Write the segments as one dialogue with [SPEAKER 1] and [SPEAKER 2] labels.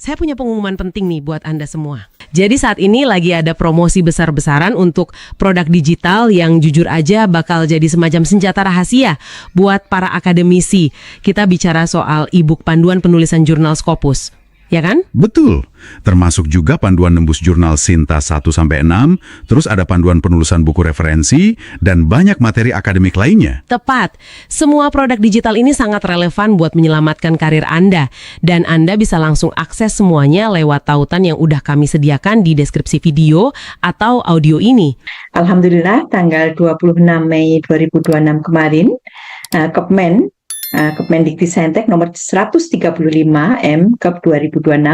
[SPEAKER 1] Saya punya pengumuman penting nih buat Anda semua. Jadi saat ini lagi ada promosi besar-besaran untuk produk digital yang jujur aja bakal jadi semacam senjata rahasia buat para akademisi. Kita bicara soal e-book panduan penulisan jurnal Scopus. Ya kan?
[SPEAKER 2] Betul, termasuk juga panduan nembus jurnal Sinta 1-6, terus ada panduan penulisan buku referensi, dan banyak materi akademik lainnya.
[SPEAKER 1] Tepat, semua produk digital ini sangat relevan buat menyelamatkan karir Anda. Dan Anda bisa langsung akses semuanya lewat tautan yang udah kami sediakan di deskripsi video atau audio ini.
[SPEAKER 3] Alhamdulillah, tanggal 26 Mei 2026 kemarin, Kemendikbudristek nomor 135 M Kep 2026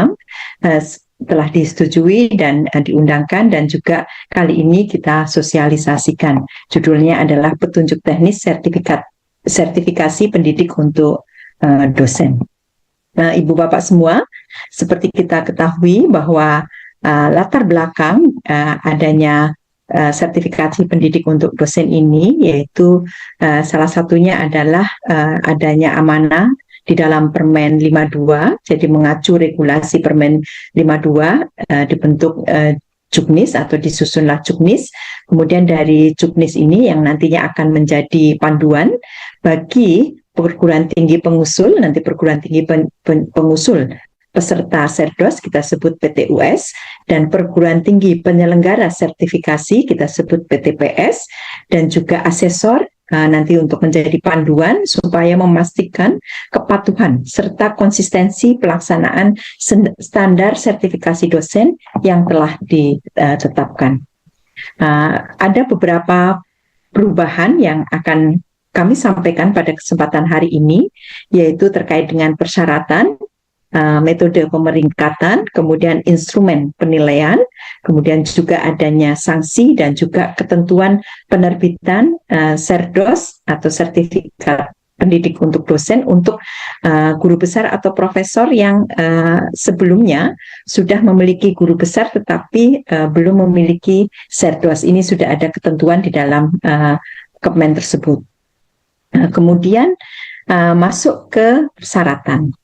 [SPEAKER 3] telah disetujui dan diundangkan, dan juga kali ini kita sosialisasikan. Judulnya adalah Petunjuk Teknis Sertifikasi Pendidik untuk Dosen. Nah, Ibu Bapak semua, seperti kita ketahui bahwa latar belakang adanya sertifikasi pendidik untuk dosen ini, yaitu salah satunya adalah adanya amanah di dalam Permen 52, jadi mengacu regulasi Permen 52 dibentuk Juknis atau disusunlah Juknis. Kemudian dari Juknis ini yang nantinya akan menjadi panduan bagi perguruan tinggi pengusul, nanti perguruan tinggi pengusul peserta Serdos kita sebut PTUS, dan perguruan tinggi penyelenggara sertifikasi kita sebut PTPS, dan juga asesor nanti untuk menjadi panduan supaya memastikan kepatuhan serta konsistensi pelaksanaan standar sertifikasi dosen yang telah ditetapkan. Ada beberapa perubahan yang akan kami sampaikan pada kesempatan hari ini, yaitu terkait dengan persyaratan, metode pemeringkatan, kemudian instrumen penilaian, kemudian juga adanya sanksi dan juga ketentuan penerbitan Serdos atau sertifikat pendidik untuk dosen untuk guru besar atau profesor yang sebelumnya sudah memiliki guru besar tetapi belum memiliki Serdos. Ini sudah ada ketentuan di dalam Kemen tersebut. Kemudian masuk ke persyaratan.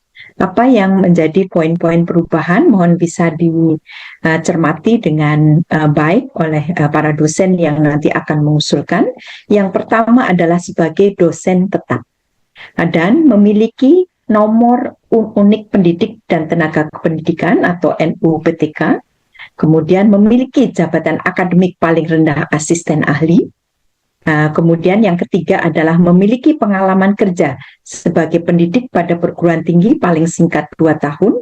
[SPEAKER 3] Apa yang menjadi poin-poin perubahan mohon bisa dicermati dengan baik oleh para dosen yang nanti akan mengusulkan. Yang pertama adalah sebagai dosen tetap dan memiliki nomor unik pendidik dan tenaga kependidikan atau NUPTK, kemudian memiliki jabatan akademik paling rendah asisten ahli. Kemudian yang ketiga adalah memiliki pengalaman kerja sebagai pendidik pada perguruan tinggi paling singkat 2 tahun.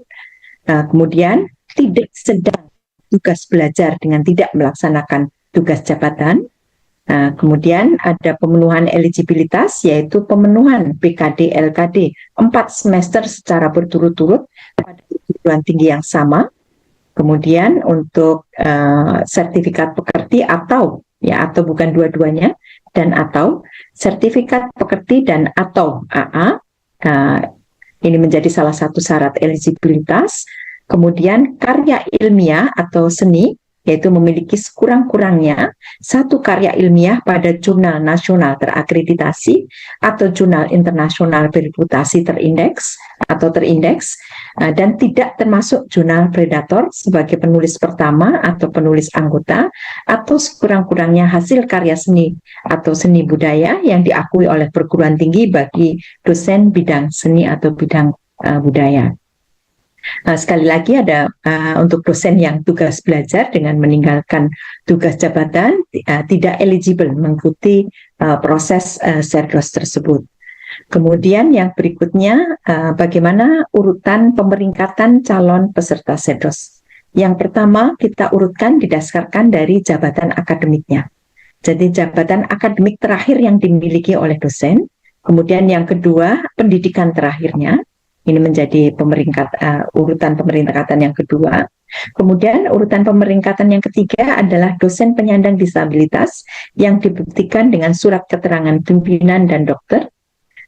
[SPEAKER 3] Kemudian tidak sedang tugas belajar dengan tidak melaksanakan tugas jabatan. Kemudian ada pemenuhan eligibilitas, yaitu pemenuhan BKD LKD 4 semester secara berturut-turut pada perguruan tinggi yang sama. Kemudian untuk sertifikat pekerti atau bukan dua-duanya, dan atau sertifikat pekerti dan atau AA, ini menjadi salah satu syarat eligibilitas. Kemudian karya ilmiah atau seni, yaitu memiliki sekurang-kurangnya 1 karya ilmiah pada jurnal nasional terakreditasi atau jurnal internasional bereputasi terindeks, dan tidak termasuk jurnal predator sebagai penulis pertama atau penulis anggota, atau sekurang-kurangnya hasil karya seni atau seni budaya yang diakui oleh perguruan tinggi bagi dosen bidang seni atau bidang budaya. Sekali lagi ada untuk dosen yang tugas belajar dengan meninggalkan tugas jabatan tidak eligible mengikuti proses Serdos tersebut. Kemudian yang berikutnya, bagaimana urutan pemeringkatan calon peserta Serdos. Yang pertama kita urutkan didasarkan dari jabatan akademiknya. Jadi jabatan akademik terakhir yang dimiliki oleh dosen. Kemudian yang kedua, pendidikan terakhirnya. Ini menjadi urutan pemeringkatan yang kedua. Kemudian urutan pemeringkatan yang ketiga adalah dosen penyandang disabilitas yang dibuktikan dengan surat keterangan pimpinan dan dokter.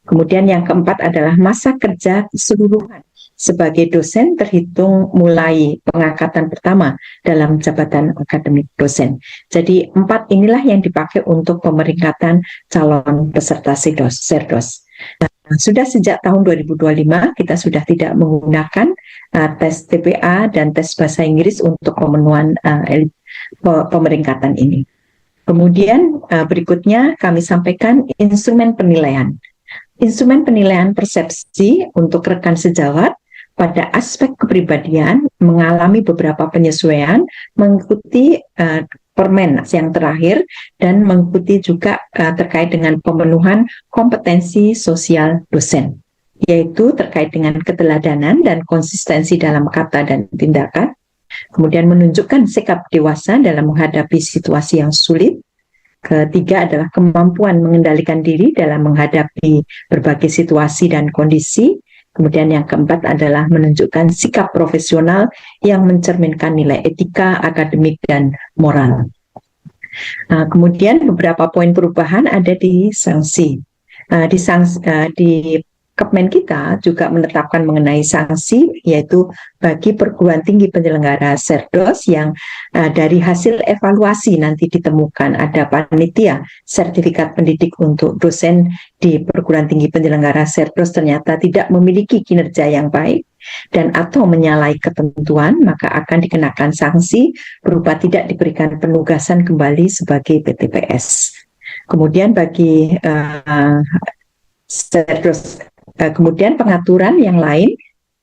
[SPEAKER 3] Kemudian yang keempat adalah masa kerja keseluruhan sebagai dosen terhitung mulai pengangkatan pertama dalam jabatan akademik dosen. Jadi 4 inilah yang dipakai untuk pemeringkatan calon peserta Serdos. Sudah sejak tahun 2025 kita sudah tidak menggunakan tes TPA dan tes bahasa Inggris untuk pemenuhan pemeringkatan ini. Kemudian berikutnya kami sampaikan instrumen penilaian. Instrumen penilaian persepsi untuk rekan sejawat pada aspek kepribadian mengalami beberapa penyesuaian mengikuti Permen yang terakhir dan mengikuti juga terkait dengan pemenuhan kompetensi sosial dosen, yaitu terkait dengan keteladanan dan konsistensi dalam kata dan tindakan, kemudian menunjukkan sikap dewasa dalam menghadapi situasi yang sulit. Ketiga adalah kemampuan mengendalikan diri dalam menghadapi berbagai situasi dan kondisi. Kemudian yang keempat adalah menunjukkan sikap profesional yang mencerminkan nilai etika, akademik, dan moral. Kemudian beberapa poin perubahan ada di sanksi. Di Kepmen kita juga menetapkan mengenai sanksi, yaitu bagi perguruan tinggi penyelenggara Serdos yang dari hasil evaluasi nanti ditemukan ada panitia sertifikat pendidik untuk dosen di perguruan tinggi penyelenggara Serdos ternyata tidak memiliki kinerja yang baik dan atau menyalahi ketentuan, maka akan dikenakan sanksi berupa tidak diberikan penugasan kembali sebagai PTPS. Kemudian bagi Serdos, kemudian pengaturan yang lain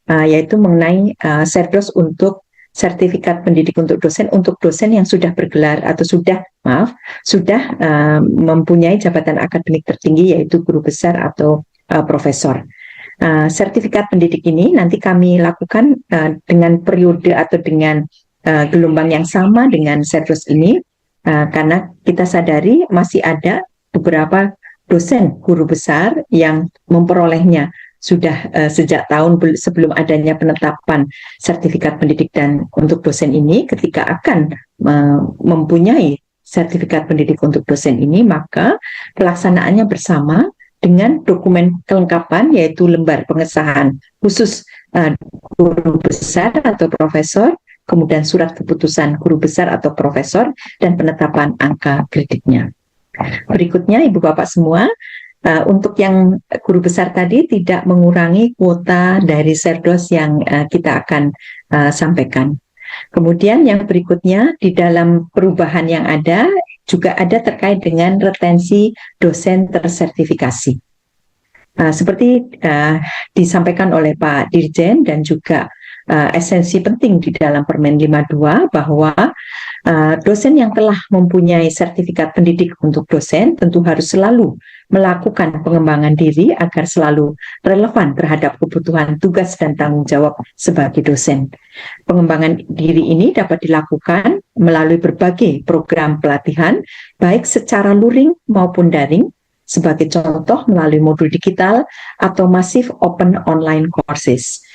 [SPEAKER 3] yaitu mengenai Serdos untuk sertifikat pendidik untuk dosen yang sudah bergelar atau sudah mempunyai jabatan akademik tertinggi yaitu guru besar atau profesor. Sertifikat pendidik ini nanti kami lakukan dengan periode atau dengan gelombang yang sama dengan Serdos ini karena kita sadari masih ada beberapa dosen guru besar yang memperolehnya sudah sejak tahun sebelum adanya penetapan sertifikat pendidik dan untuk dosen ini. Ketika akan mempunyai sertifikat pendidik untuk dosen ini, maka pelaksanaannya bersama dengan dokumen kelengkapan yaitu lembar pengesahan khusus guru besar atau profesor, kemudian surat keputusan guru besar atau profesor, dan penetapan angka kreditnya. Berikutnya Ibu Bapak semua, untuk yang guru besar tadi tidak mengurangi kuota dari Serdos yang kita akan sampaikan. Kemudian yang berikutnya di dalam perubahan yang ada juga ada terkait dengan retensi dosen tersertifikasi. Seperti disampaikan oleh Pak Dirjen dan juga esensi penting di dalam Permen 52 bahwa dosen yang telah mempunyai sertifikat pendidik untuk dosen tentu harus selalu melakukan pengembangan diri agar selalu relevan terhadap kebutuhan tugas dan tanggung jawab sebagai dosen. Pengembangan diri ini dapat dilakukan melalui berbagai program pelatihan, baik secara luring maupun daring, sebagai contoh melalui modul digital atau masif open online courses.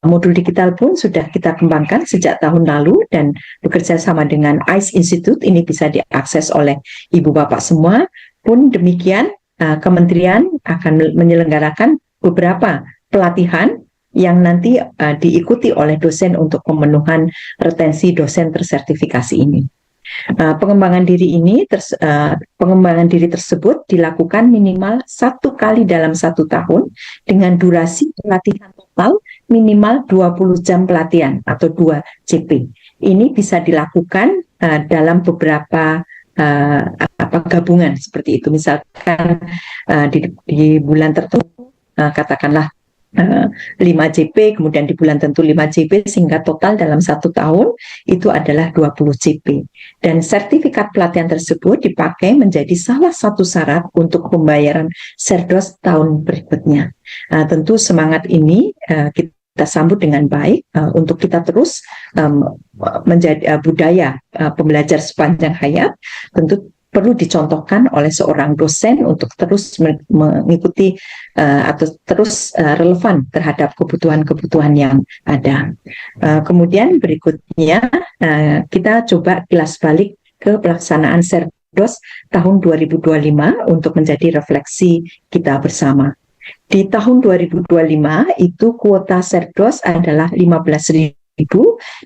[SPEAKER 3] Modul digital pun sudah kita kembangkan sejak tahun lalu dan bekerja sama dengan ICE Institute, ini bisa diakses oleh Ibu Bapak semua. Pun demikian, Kementerian akan menyelenggarakan beberapa pelatihan yang nanti diikuti oleh dosen untuk pemenuhan retensi dosen tersertifikasi ini. Pengembangan diri tersebut dilakukan minimal 1 kali dalam 1 tahun dengan durasi pelatihan total minimal 20 jam pelatihan atau 2 JP. Ini bisa dilakukan dalam beberapa gabungan seperti itu. Misalkan di bulan tertentu katakanlah 5 JP, kemudian di bulan tentu 5 JP, sehingga total dalam 1 tahun itu adalah 20 JP. Dan sertifikat pelatihan tersebut dipakai menjadi salah satu syarat untuk pembayaran Serdos tahun berikutnya. Tentu semangat ini kita sambut dengan baik untuk kita terus menjadi budaya pembelajar sepanjang hayat. Tentu perlu dicontohkan oleh seorang dosen untuk terus mengikuti atau terus relevan terhadap kebutuhan-kebutuhan yang ada. Kemudian berikutnya kita coba kilas balik ke pelaksanaan Serdos tahun 2025 untuk menjadi refleksi kita bersama. Di tahun 2025 itu kuota Serdos adalah 15.000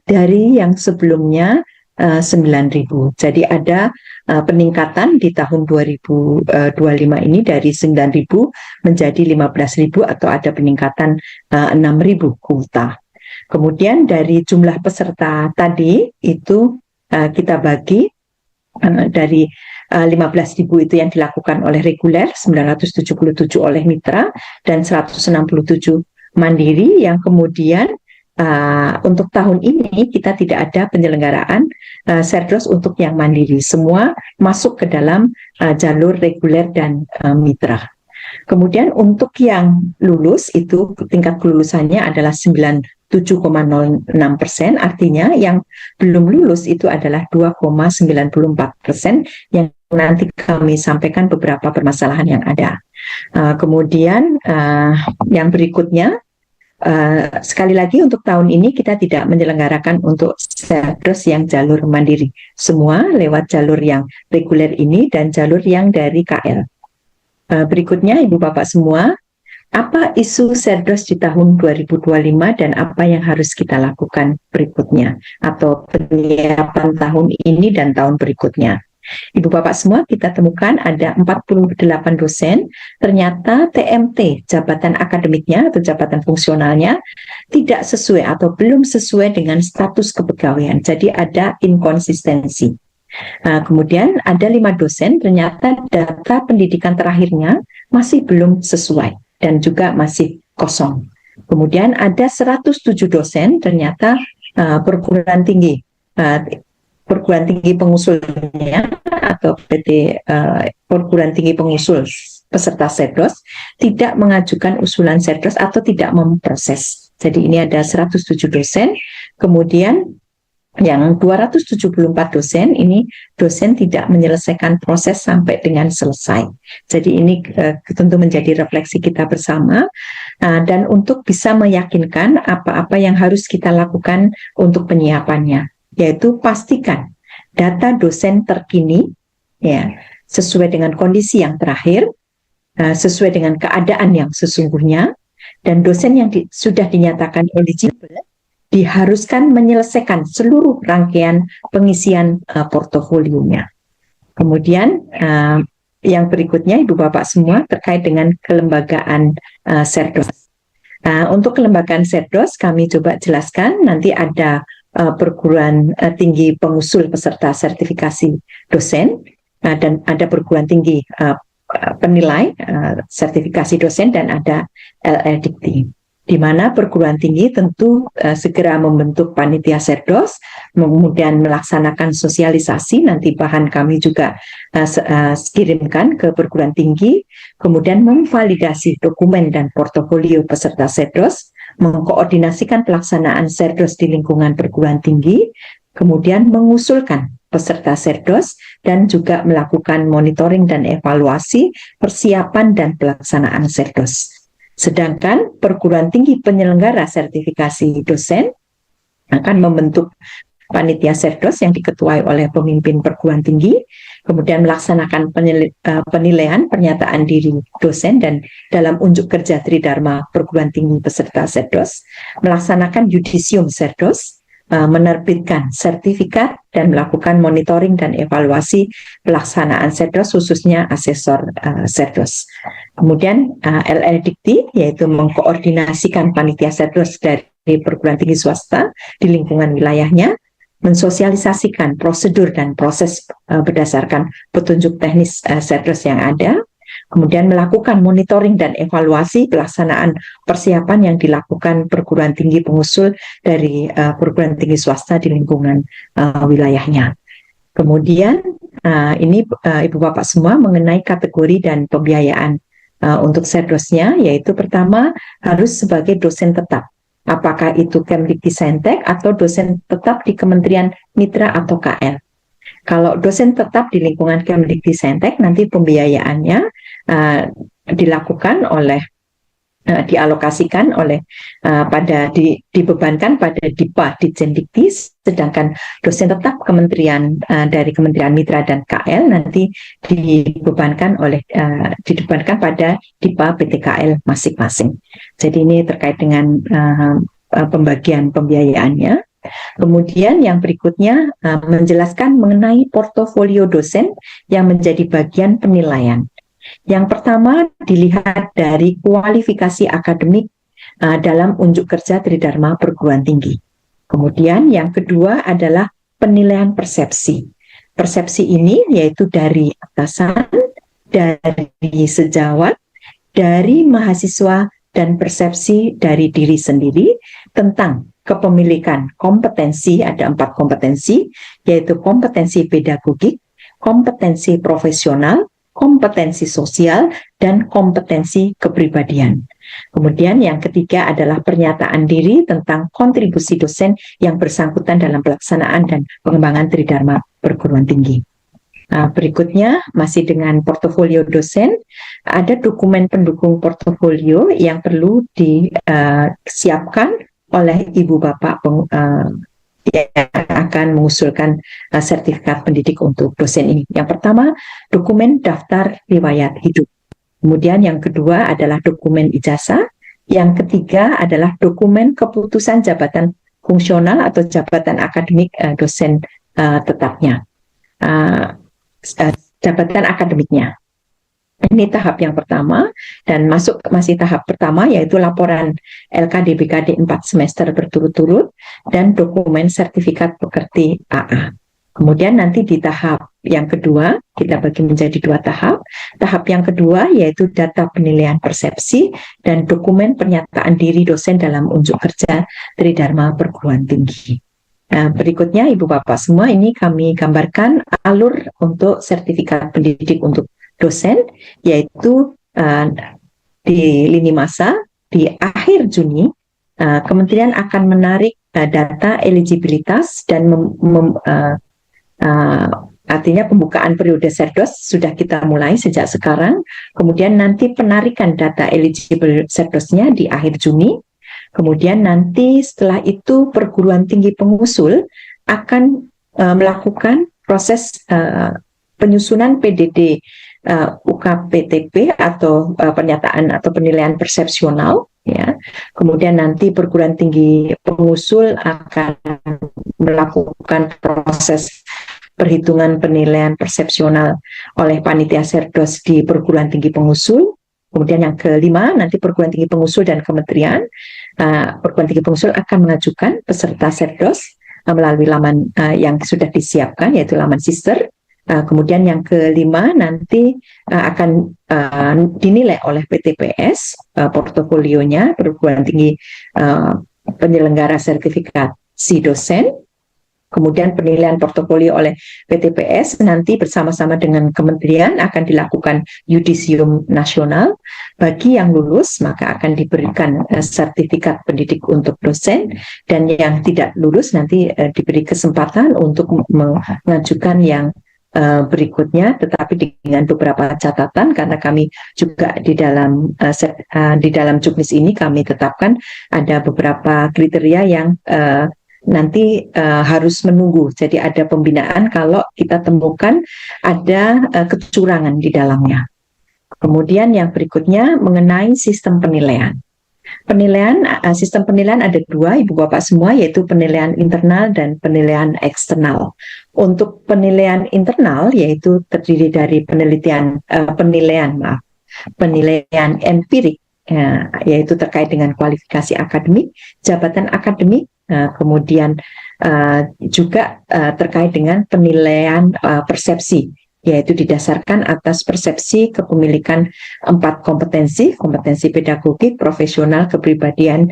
[SPEAKER 3] dari yang sebelumnya 9.000. Jadi ada peningkatan di tahun 2025 ini dari 9.000 menjadi 15.000 atau ada peningkatan 6.000 kuota. Kemudian dari jumlah peserta tadi itu kita bagi dari 15.000 itu yang dilakukan oleh reguler, 977 oleh mitra, dan 167 mandiri yang kemudian untuk tahun ini kita tidak ada penyelenggaraan Serdros untuk yang mandiri. Semua masuk ke dalam jalur reguler dan mitra. Kemudian untuk yang lulus itu tingkat kelulusannya adalah 97,06%, artinya yang belum lulus itu adalah 2,94% yang nanti kami sampaikan beberapa permasalahan yang ada. Kemudian yang berikutnya, sekali lagi untuk tahun ini kita tidak menyelenggarakan untuk Serdros yang jalur mandiri. Semua lewat jalur yang reguler ini dan jalur yang dari KL. Berikutnya Ibu Bapak semua, apa isu Serdros di tahun 2025 dan apa yang harus kita lakukan berikutnya atau penyiapan tahun ini dan tahun berikutnya. Ibu Bapak semua, kita temukan ada 48 dosen, ternyata TMT, jabatan akademiknya atau jabatan fungsionalnya tidak sesuai atau belum sesuai dengan status kepegawaian. Jadi ada inkonsistensi. Kemudian ada 5 dosen, ternyata data pendidikan terakhirnya masih belum sesuai dan juga masih kosong. Kemudian ada 107 dosen, ternyata perguruan tinggi pengusulnya atau PT perguruan tinggi pengusul peserta Serdros tidak mengajukan usulan Serdros atau tidak memproses. Jadi ini ada 107 dosen. Kemudian yang 274 dosen ini dosen tidak menyelesaikan proses sampai dengan selesai. Jadi ini tentu menjadi refleksi kita bersama dan untuk bisa meyakinkan apa-apa yang harus kita lakukan untuk penyiapannya, yaitu pastikan data dosen terkini ya sesuai dengan kondisi yang terakhir, sesuai dengan keadaan yang sesungguhnya, dan dosen yang sudah dinyatakan eligible diharuskan menyelesaikan seluruh rangkaian pengisian portofolionya. Kemudian yang berikutnya Ibu Bapak semua terkait dengan kelembagaan Serdros. Untuk kelembagaan Serdros kami coba jelaskan, nanti ada perguruan tinggi pengusul peserta sertifikasi dosen dan ada perguruan tinggi penilai sertifikasi dosen dan ada LLDikti. Di mana perguruan tinggi tentu segera membentuk panitia Serdros, kemudian melaksanakan sosialisasi, nanti bahan kami juga kirimkan ke perguruan tinggi, kemudian memvalidasi dokumen dan portofolio peserta Serdros, mengkoordinasikan pelaksanaan Serdros di lingkungan perguruan tinggi, kemudian mengusulkan peserta Serdros, dan juga melakukan monitoring dan evaluasi persiapan dan pelaksanaan Serdros. Sedangkan perguruan tinggi penyelenggara sertifikasi dosen akan membentuk panitia Serdros yang diketuai oleh pemimpin perguruan tinggi, kemudian melaksanakan penilaian pernyataan diri dosen dan dalam unjuk kerja Tridharma perguruan tinggi peserta Serdros, melaksanakan yudisium Serdros, menerbitkan sertifikat dan melakukan monitoring dan evaluasi pelaksanaan Serdros khususnya asesor Serdros. Kemudian LLDikti yaitu mengkoordinasikan panitia Serdros dari perguruan tinggi swasta di lingkungan wilayahnya, mensosialisasikan prosedur dan proses berdasarkan petunjuk teknis Serdros yang ada, kemudian melakukan monitoring dan evaluasi pelaksanaan persiapan yang dilakukan perguruan tinggi pengusul dari perguruan tinggi swasta di lingkungan wilayahnya. Kemudian ini Ibu Bapak semua mengenai kategori dan pembiayaan untuk Serdrosnya, yaitu pertama harus sebagai dosen tetap. Apakah itu Kemdikti-Saintek atau dosen tetap di Kementerian Mitra atau KL. Kalau dosen tetap di lingkungan Kemdikti-Saintek, nanti pembiayaannya dilakukan oleh dialokasikan oleh dibebankan pada DIPA Ditjendikti, sedangkan dosen tetap kementerian dari Kementerian Mitra dan KL nanti dibebankan pada DIPA PTKL masing-masing. Jadi ini terkait dengan pembagian pembiayaannya. Kemudian yang berikutnya menjelaskan mengenai portofolio dosen yang menjadi bagian penilaian. Yang pertama dilihat dari kualifikasi akademik dalam unjuk kerja Tridharma perguruan tinggi. Kemudian yang kedua adalah penilaian persepsi. Persepsi ini yaitu dari atasan, dari sejawat, dari mahasiswa, dan persepsi dari diri sendiri tentang kepemilikan kompetensi. Ada 4 kompetensi, yaitu kompetensi pedagogik, kompetensi profesional, kompetensi sosial, dan kompetensi kepribadian. Kemudian yang ketiga adalah pernyataan diri tentang kontribusi dosen yang bersangkutan dalam pelaksanaan dan pengembangan Tridharma perguruan tinggi. Berikutnya masih dengan portofolio dosen, ada dokumen pendukung portofolio yang perlu disiapkan oleh ibu bapak yang akan mengusulkan sertifikat pendidik untuk dosen ini. Yang pertama, dokumen daftar riwayat hidup. Kemudian yang kedua adalah dokumen ijazah. Yang ketiga adalah dokumen keputusan jabatan fungsional atau jabatan akademik dosen tetapnya. Jabatan akademiknya. Ini tahap yang pertama, dan masih tahap pertama yaitu laporan LKD-BKD 4 semester berturut-turut dan dokumen sertifikat pekerti AA. Kemudian nanti di tahap yang kedua, kita bagi menjadi 2 tahap. Tahap yang kedua yaitu data penilaian persepsi dan dokumen pernyataan diri dosen dalam unjuk kerja Tridharma perguruan tinggi. Berikutnya Ibu Bapak semua, ini kami gambarkan alur untuk sertifikat pendidik untuk dosen, yaitu di lini masa di akhir Juni Kementerian akan menarik data eligibilitas dan artinya pembukaan periode Serdos sudah kita mulai sejak sekarang. Kemudian nanti penarikan data eligible Serdosnya di akhir Juni. Kemudian nanti setelah itu perguruan tinggi pengusul akan melakukan proses penyusunan PDD UKPTP atau pernyataan atau penilaian persepsional, ya. Kemudian nanti perguruan tinggi pengusul akan melakukan proses perhitungan penilaian persepsional oleh panitia Serdos di perguruan tinggi pengusul. Kemudian yang kelima, nanti perguruan tinggi pengusul dan kementerian, perguruan tinggi pengusul akan mengajukan peserta Serdos melalui laman yang sudah disiapkan, yaitu laman sister. Kemudian yang kelima nanti akan dinilai oleh PTPS portofolionya, perguruan tinggi penyelenggara sertifikasi dosen. Kemudian penilaian portofolio oleh PTPS nanti bersama-sama dengan kementerian akan dilakukan yudisium nasional. Bagi yang lulus maka akan diberikan sertifikat pendidik untuk dosen, dan yang tidak lulus nanti diberi kesempatan untuk mengajukan yang berikutnya, tetapi dengan beberapa catatan, karena kami juga di dalam juknis ini kami tetapkan ada beberapa kriteria yang nanti harus menunggu. Jadi ada pembinaan kalau kita temukan ada kecurangan di dalamnya. Kemudian yang berikutnya mengenai sistem penilaian. Sistem penilaian ada 2, Ibu Bapak semua, yaitu penilaian internal dan penilaian eksternal. Untuk penilaian internal yaitu terdiri dari penilaian empirik, yaitu terkait dengan kualifikasi akademik, jabatan akademik, kemudian juga terkait dengan penilaian persepsi, yaitu didasarkan atas persepsi kepemilikan 4 kompetensi pedagogik, profesional, kepribadian,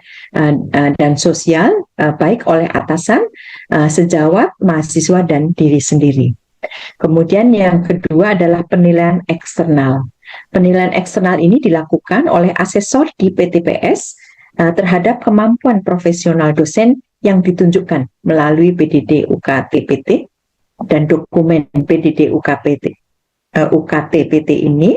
[SPEAKER 3] dan sosial, baik oleh atasan, sejawat, mahasiswa, dan diri sendiri. Kemudian yang kedua adalah penilaian eksternal. Penilaian eksternal ini dilakukan oleh asesor di PTPS terhadap kemampuan profesional dosen yang ditunjukkan melalui PDD UKTPT dan dokumen PDD UKTPT ini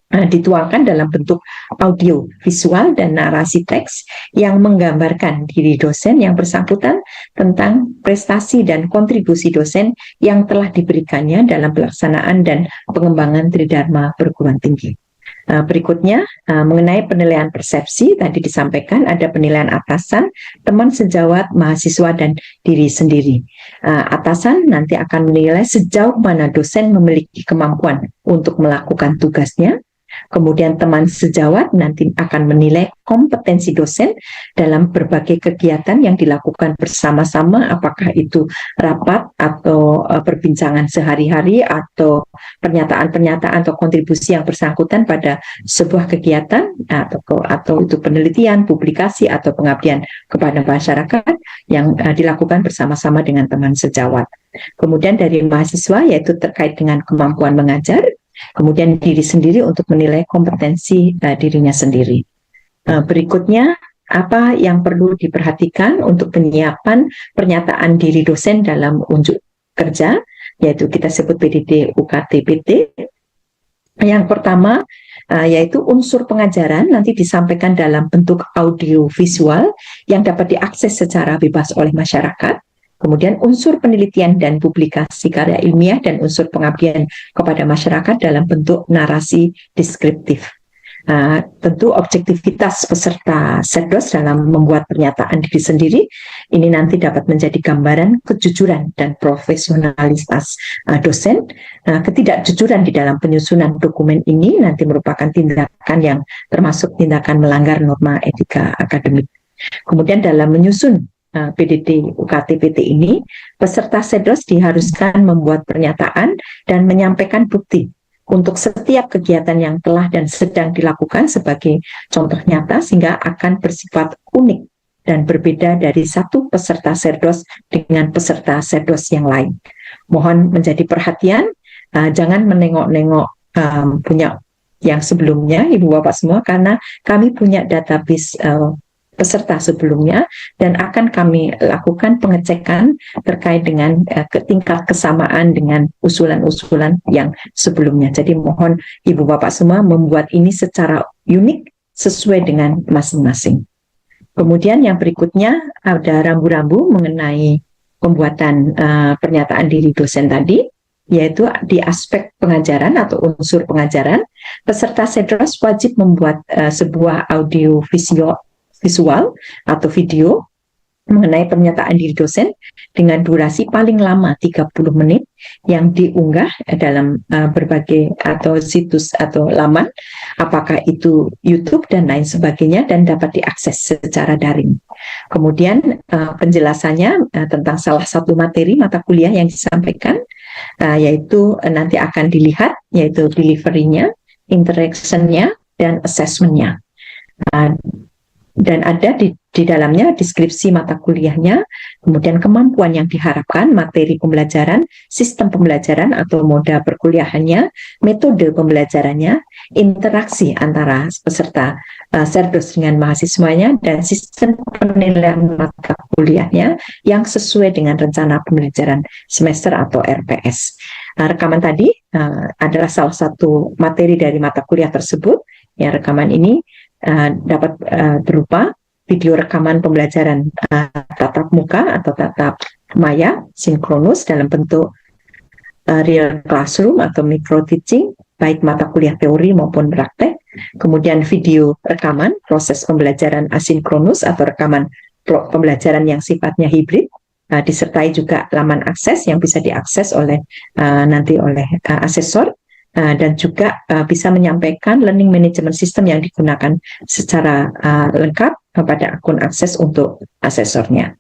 [SPEAKER 3] dituangkan dalam bentuk audio, visual, dan narasi teks yang menggambarkan diri dosen yang bersangkutan tentang prestasi dan kontribusi dosen yang telah diberikannya dalam pelaksanaan dan pengembangan Tridharma perguruan tinggi. Berikutnya, mengenai penilaian persepsi, tadi disampaikan ada penilaian atasan, teman sejawat, mahasiswa, dan diri sendiri. Atasan nanti akan menilai sejauh mana dosen memiliki kemampuan untuk melakukan tugasnya. Kemudian teman sejawat nanti akan menilai kompetensi dosen dalam berbagai kegiatan yang dilakukan bersama-sama, apakah itu rapat atau perbincangan sehari-hari atau pernyataan-pernyataan atau kontribusi yang bersangkutan pada sebuah kegiatan atau itu penelitian, publikasi atau pengabdian kepada masyarakat yang dilakukan bersama-sama dengan teman sejawat. Kemudian dari mahasiswa yaitu terkait dengan kemampuan mengajar. Kemudian diri sendiri untuk menilai kompetensi dirinya sendiri. Berikutnya, apa yang perlu diperhatikan untuk penyiapan pernyataan diri dosen dalam unjuk kerja, yaitu kita sebut PDD UKT-PT. Yang pertama, yaitu unsur pengajaran nanti disampaikan dalam bentuk audio visual yang dapat diakses secara bebas oleh masyarakat. Kemudian unsur penelitian dan publikasi karya ilmiah dan unsur pengabdian kepada masyarakat dalam bentuk narasi deskriptif. Tentu objektivitas peserta Setdos dalam membuat pernyataan diri sendiri ini nanti dapat menjadi gambaran kejujuran dan profesionalitas dosen. Ketidakjujuran di dalam penyusunan dokumen ini nanti merupakan tindakan yang termasuk tindakan melanggar norma etika akademik. Kemudian dalam menyusun PDD UKT-PT ini, peserta Setdos diharuskan membuat pernyataan dan menyampaikan bukti untuk setiap kegiatan yang telah dan sedang dilakukan sebagai contoh nyata sehingga akan bersifat unik dan berbeda dari satu peserta Setdos dengan peserta Setdos yang lain. Mohon menjadi perhatian, jangan menengok-nengok punya yang sebelumnya, Ibu Bapak semua, karena kami punya database peserta sebelumnya dan akan kami lakukan pengecekan terkait dengan tingkat kesamaan dengan usulan-usulan yang sebelumnya. Jadi mohon Ibu Bapak semua membuat ini secara unik sesuai dengan masing-masing. Kemudian yang berikutnya ada rambu-rambu mengenai pembuatan pernyataan diri dosen tadi, yaitu di aspek pengajaran atau unsur pengajaran, peserta Setdos wajib membuat sebuah audio visual atau video mengenai pernyataan diri dosen dengan durasi paling lama 30 menit yang diunggah dalam berbagai atau situs atau laman, apakah itu YouTube dan lain sebagainya, dan dapat diakses secara daring. Kemudian penjelasannya tentang salah satu materi mata kuliah yang disampaikan, yaitu nanti akan dilihat, yaitu delivery-nya, interaction-nya, dan assessment-nya. Dan ada di dalamnya deskripsi mata kuliahnya, kemudian kemampuan yang diharapkan, materi pembelajaran, sistem pembelajaran atau moda perkuliahannya, metode pembelajarannya, interaksi antara peserta Setdos dengan mahasiswanya, dan sistem penilaian mata kuliahnya yang sesuai dengan rencana pembelajaran semester atau RPS. Rekaman tadi adalah salah satu materi dari mata kuliah tersebut. Ya, rekaman ini dapat berupa video rekaman pembelajaran tatap muka atau tatap maya sinkronus dalam bentuk real classroom atau micro teaching, baik mata kuliah teori maupun praktek. Kemudian video rekaman proses pembelajaran asinkronus atau rekaman pembelajaran yang sifatnya hibrid, disertai juga laman akses yang bisa diakses oleh nanti oleh asesor. Dan juga bisa menyampaikan learning management system yang digunakan secara lengkap pada akun akses untuk asesornya.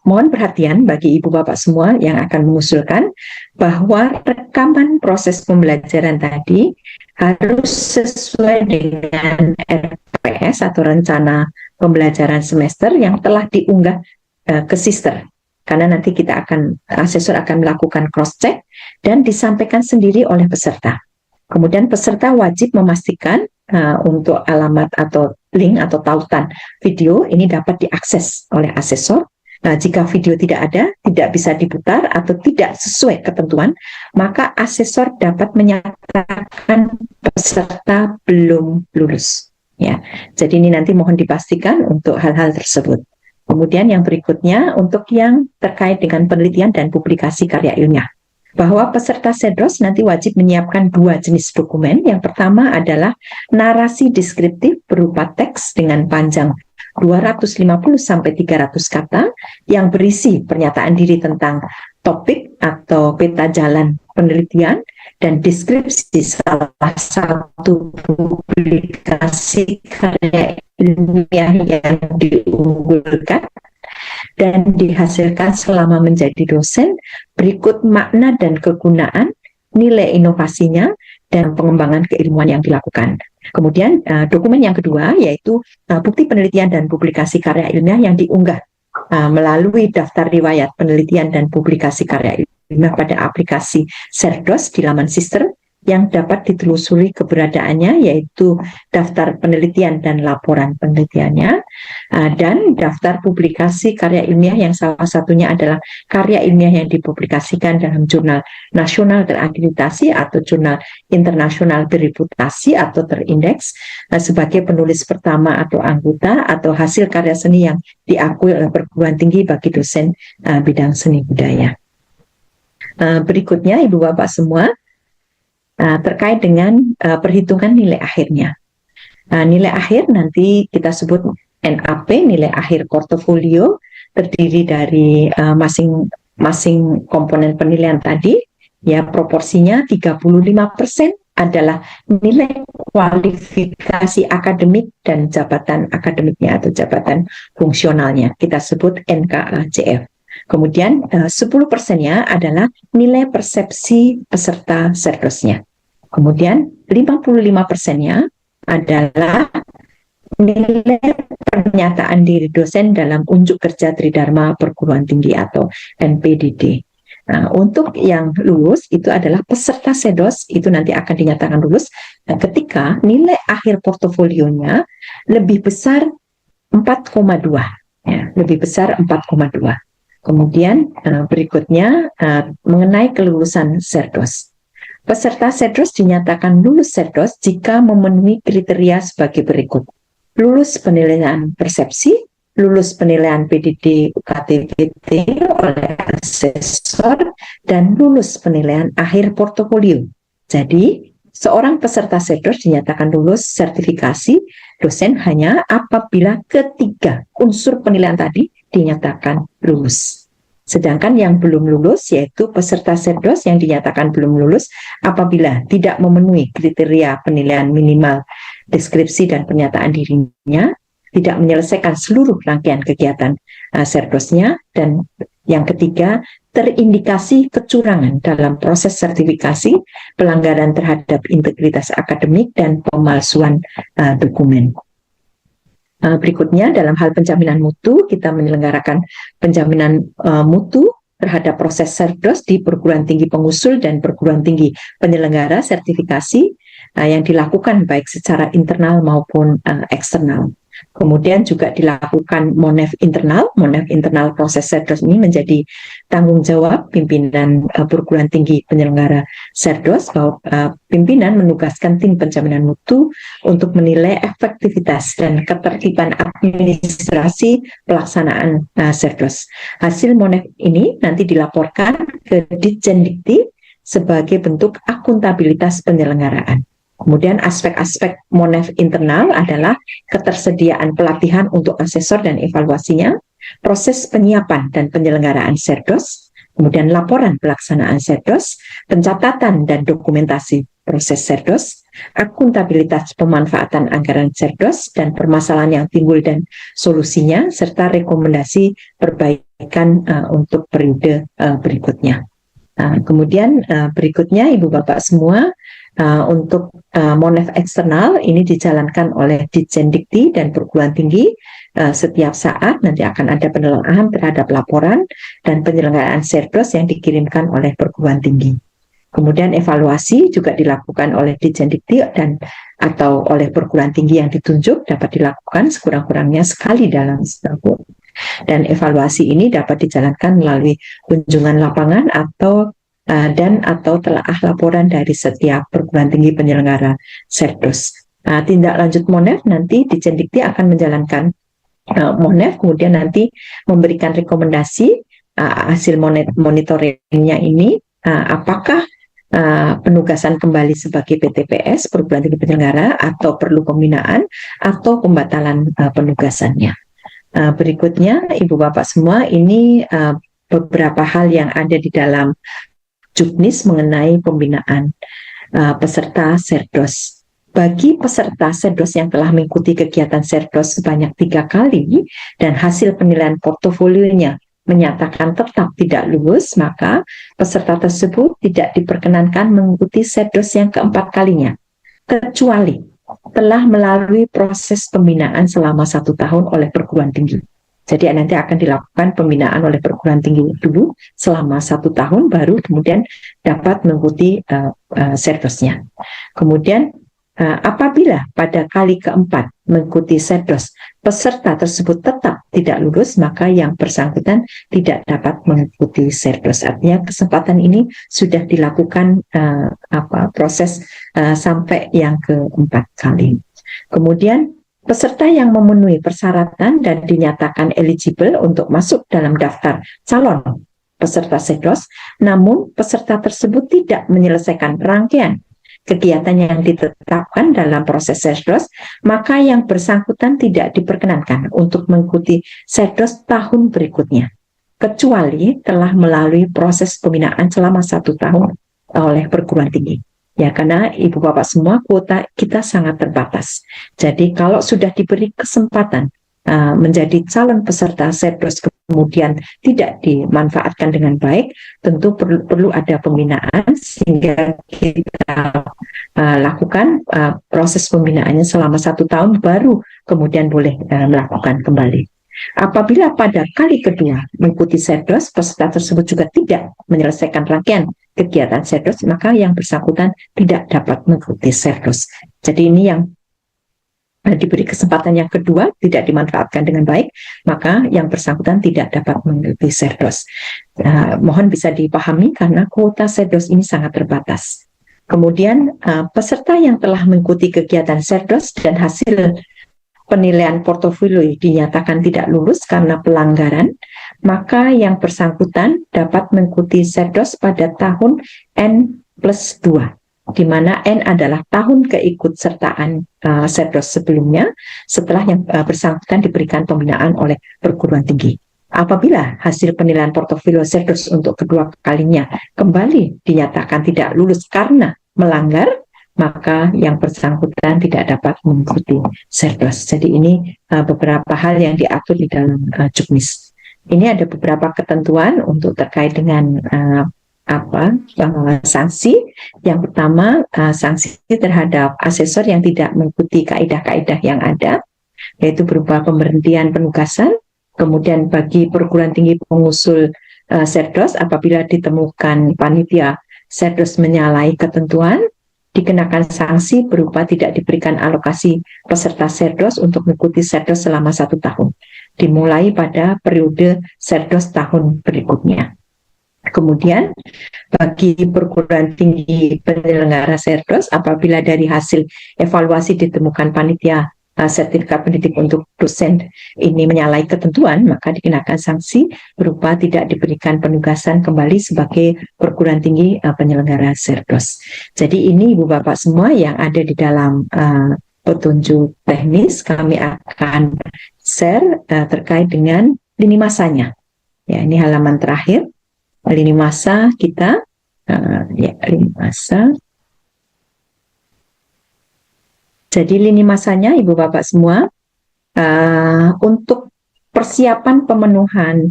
[SPEAKER 3] Mohon perhatian bagi Ibu Bapak semua yang akan mengusulkan bahwa rekaman proses pembelajaran tadi harus sesuai dengan RPS atau rencana pembelajaran semester yang telah diunggah ke Sister. Karena nanti asesor akan melakukan cross-check dan disampaikan sendiri oleh peserta. Kemudian peserta wajib memastikan untuk alamat atau link atau tautan video ini dapat diakses oleh asesor. Jika video tidak ada, tidak bisa diputar atau tidak sesuai ketentuan, maka asesor dapat menyatakan peserta belum lulus. Ya, jadi ini nanti mohon dipastikan untuk hal-hal tersebut. Kemudian yang berikutnya untuk yang terkait dengan penelitian dan publikasi karya ilmiah. bahwa peserta SEDROS nanti wajib menyiapkan 2 jenis dokumen. Yang pertama adalah narasi deskriptif berupa teks dengan panjang 250-300 kata yang berisi pernyataan diri tentang topik atau peta jalan penelitian dan deskripsi salah satu publikasi karya ilmiah yang diunggulkan dan dihasilkan selama menjadi dosen, berikut makna dan kegunaan, nilai inovasinya, dan pengembangan keilmuan yang dilakukan. Kemudian dokumen yang kedua yaitu bukti penelitian dan publikasi karya ilmiah yang diunggah melalui daftar riwayat penelitian dan publikasi karya ilmiah pada aplikasi SERDOS di laman Sister yang dapat ditelusuri keberadaannya, yaitu daftar penelitian dan laporan penelitiannya, dan daftar publikasi karya ilmiah yang salah satunya adalah karya ilmiah yang dipublikasikan dalam jurnal nasional terakreditasi atau jurnal internasional bereputasi atau terindeks sebagai penulis pertama atau anggota, atau hasil karya seni yang diakui oleh perguruan tinggi bagi dosen bidang seni budaya. Berikutnya Ibu Bapak semua, terkait dengan perhitungan nilai akhirnya. Nilai akhir nanti kita sebut NAP, nilai akhir portofolio, terdiri dari masing-masing komponen penilaian tadi, ya proporsinya 35% adalah nilai kualifikasi akademik dan jabatan akademiknya atau jabatan fungsionalnya, kita sebut NKAJF. Kemudian 10%-nya adalah nilai persepsi peserta SERDOS-nya. Kemudian 55%-nya adalah nilai pernyataan diri dosen dalam unjuk kerja Tridharma Perguruan Tinggi atau NPDD. Nah, untuk yang lulus itu adalah peserta SEDOS, itu nanti akan dinyatakan lulus ketika nilai akhir portofolionya lebih besar 4,2, ya, lebih besar 4,2. Kemudian berikutnya mengenai kelulusan SERDOS. Peserta SERDOS dinyatakan lulus SERDOS jika memenuhi kriteria sebagai berikut. Lulus penilaian persepsi, lulus penilaian PDD UKT-PT oleh asesor, dan lulus penilaian akhir portofolio. Jadi, seorang peserta SERDOS dinyatakan lulus sertifikasi dosen hanya apabila ketiga unsur penilaian tadi dinyatakan lulus. Sedangkan yang belum lulus, yaitu peserta SERDOS yang dinyatakan belum lulus apabila tidak memenuhi kriteria penilaian minimal deskripsi dan pernyataan dirinya, tidak menyelesaikan seluruh rangkaian kegiatan SERDOS-nya, dan yang ketiga, terindikasi kecurangan dalam proses sertifikasi, pelanggaran terhadap integritas akademik, dan pemalsuan dokumen. Berikutnya, dalam hal penjaminan mutu, kita menyelenggarakan penjaminan mutu terhadap proses SERDOS di perguruan tinggi pengusul dan perguruan tinggi penyelenggara sertifikasi yang dilakukan baik secara internal maupun eksternal. Kemudian juga dilakukan MONEF internal. MONEF internal proses SERDOS ini menjadi tanggung jawab pimpinan perguruan tinggi penyelenggara SERDOS, bahwa pimpinan menugaskan tim penjaminan mutu untuk menilai efektivitas dan ketertiban administrasi pelaksanaan SERDOS. Hasil MONEF ini nanti dilaporkan ke Ditjendikti sebagai bentuk akuntabilitas penyelenggaraan. Kemudian aspek-aspek MONEF internal adalah ketersediaan pelatihan untuk asesor dan evaluasinya, proses penyiapan dan penyelenggaraan SERDOS, kemudian laporan pelaksanaan SERDOS, pencatatan dan dokumentasi proses SERDOS, akuntabilitas pemanfaatan anggaran SERDOS dan permasalahan yang timbul dan solusinya, serta rekomendasi perbaikan untuk periode berikutnya. Kemudian berikutnya Ibu Bapak semua, untuk MONEF eksternal ini dijalankan oleh Ditjendikti dan perguruan tinggi. Setiap saat nanti akan ada penelaahan terhadap laporan dan penyelenggaraan SERDOS yang dikirimkan oleh perguruan tinggi. Kemudian evaluasi juga dilakukan oleh Ditjendikti dan atau oleh perguruan tinggi yang ditunjuk, dapat dilakukan sekurang-kurangnya sekali dalam setahun. Dan evaluasi ini dapat dijalankan melalui kunjungan lapangan atau telaah laporan dari setiap perguruan tinggi penyelenggara SERDOS. Tindak lanjut MONEF nanti Ditjendikti akan menjalankan MONEF, kemudian nanti memberikan rekomendasi hasil monitoringnya ini apakah penugasan kembali sebagai PTPS, perguruan tinggi penyelenggara, atau perlu pembinaan atau pembatalan penugasannya. Berikutnya, Ibu Bapak semua, ini beberapa hal yang ada di dalam Juknis mengenai pembinaan peserta Serdos. Bagi peserta Serdos yang telah mengikuti kegiatan Serdos sebanyak 3 kali dan hasil penilaian portofolionya menyatakan tetap tidak lulus, maka peserta tersebut tidak diperkenankan mengikuti Serdos yang keempat kalinya, kecuali telah melalui proses pembinaan selama 1 tahun oleh perguruan tinggi. Jadi nanti akan dilakukan pembinaan oleh perguruan tinggi dulu selama 1 tahun, baru kemudian dapat mengikuti Serdosnya. Kemudian apabila pada kali keempat mengikuti Serdos peserta tersebut tetap tidak lulus, maka yang bersangkutan tidak dapat mengikuti Serdos. Artinya kesempatan ini sudah dilakukan proses sampai yang keempat kali. Kemudian peserta yang memenuhi persyaratan dan dinyatakan eligible untuk masuk dalam daftar calon peserta Serdos, namun peserta tersebut tidak menyelesaikan rangkaian kegiatan yang ditetapkan dalam proses Serdos, maka yang bersangkutan tidak diperkenankan untuk mengikuti Serdos tahun berikutnya, kecuali telah melalui proses pembinaan selama 1 tahun oleh perguruan tinggi. Ya, karena Ibu Bapak semua, kuota kita sangat terbatas. Jadi kalau sudah diberi kesempatan menjadi calon peserta Serdos kemudian tidak dimanfaatkan dengan baik, tentu perlu ada pembinaan sehingga kita lakukan proses pembinaannya selama 1 tahun, baru kemudian boleh melakukan kembali. Apabila pada kali kedua mengikuti Serdos peserta tersebut juga tidak menyelesaikan rangkaian kegiatan Serdos, maka yang bersangkutan tidak dapat mengikuti Serdos. Jadi ini yang diberi kesempatan yang kedua tidak dimanfaatkan dengan baik, maka yang bersangkutan tidak dapat mengikuti Serdos. Mohon bisa dipahami karena kuota Serdos ini sangat terbatas. Kemudian peserta yang telah mengikuti kegiatan Serdos dan hasil penilaian portofolio dinyatakan tidak lulus karena pelanggaran, maka yang bersangkutan dapat mengikuti Serdos pada tahun N+2. di mana N adalah tahun keikutsertaan Serdos sebelumnya setelah yang bersangkutan diberikan pembinaan oleh perguruan tinggi. Apabila hasil penilaian portofolio Serdos untuk kedua kalinya kembali dinyatakan tidak lulus karena melanggar, maka yang bersangkutan tidak dapat mengikuti Serdos. Jadi ini beberapa hal yang diatur di dalam Juknis. Ini ada beberapa ketentuan untuk terkait dengan sanksi. Yang pertama, sanksi terhadap asesor yang tidak mengikuti kaidah-kaidah yang ada, yaitu berupa pemberhentian penugasan. Kemudian bagi perguruan tinggi pengusul Serdos, apabila ditemukan panitia Serdos menyalahi ketentuan, dikenakan sanksi berupa tidak diberikan alokasi peserta Serdos untuk mengikuti Serdos selama 1 tahun, dimulai pada periode Serdos tahun berikutnya. Kemudian bagi perguruan tinggi penyelenggara Serdos, apabila dari hasil evaluasi ditemukan panitia sertifikat pendidik untuk dosen ini menyalahi ketentuan, maka dikenakan sanksi berupa tidak diberikan penugasan kembali sebagai perguruan tinggi penyelenggara Serdos. Jadi ini Ibu Bapak semua yang ada di dalam petunjuk teknis, kami akan share terkait dengan lini masanya. Ya, ini halaman terakhir. Lini masa kita, lini masa. Jadi lini masanya Ibu Bapak semua, untuk persiapan pemenuhan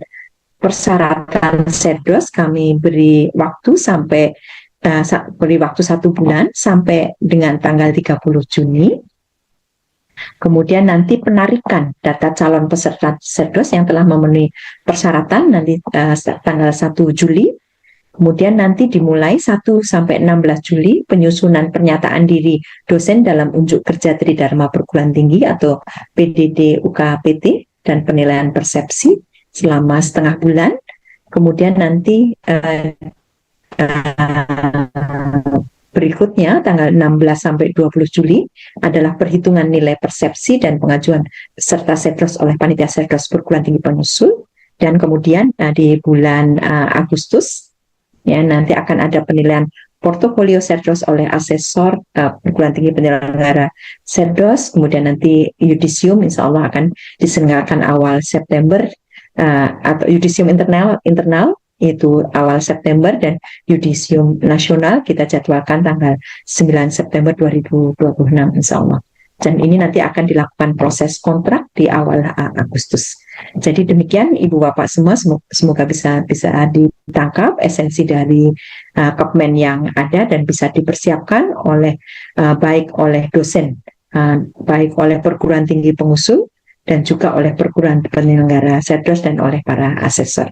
[SPEAKER 3] persyaratan Serdos kami beri waktu sampai 1 bulan sampai dengan tanggal 30 Juni. Kemudian nanti penarikan data calon peserta Serdos yang telah memenuhi persyaratan nanti tanggal 1 Juli. Kemudian nanti dimulai 1 sampai 16 Juli penyusunan pernyataan diri dosen dalam unjuk kerja Tridharma Perguruan Tinggi atau PDD UKPT dan penilaian persepsi selama setengah bulan. Kemudian nanti berikutnya tanggal 16 sampai 20 Juli adalah perhitungan nilai persepsi dan pengajuan peserta Serdos oleh panitia Serdos Perguruan Tinggi Pengusul. Dan kemudian di bulan Agustus Ya, nanti akan ada penilaian portofolio Sedros oleh asesor perguruan tinggi penyelenggara Sedros, kemudian nanti yudisium insya Allah akan diselenggarakan awal September, atau yudisium internal itu awal September, dan yudisium nasional kita jadwalkan tanggal 9 September 2026 insya Allah. Dan ini nanti akan dilakukan proses kontrak di awal Agustus. Jadi demikian Ibu Bapak semua, semoga bisa ditangkap esensi dari Kepmen yang ada dan bisa dipersiapkan oleh baik oleh dosen, baik oleh perguruan tinggi pengusul, dan juga oleh perguruan penyelenggara Sedros dan oleh para asesor.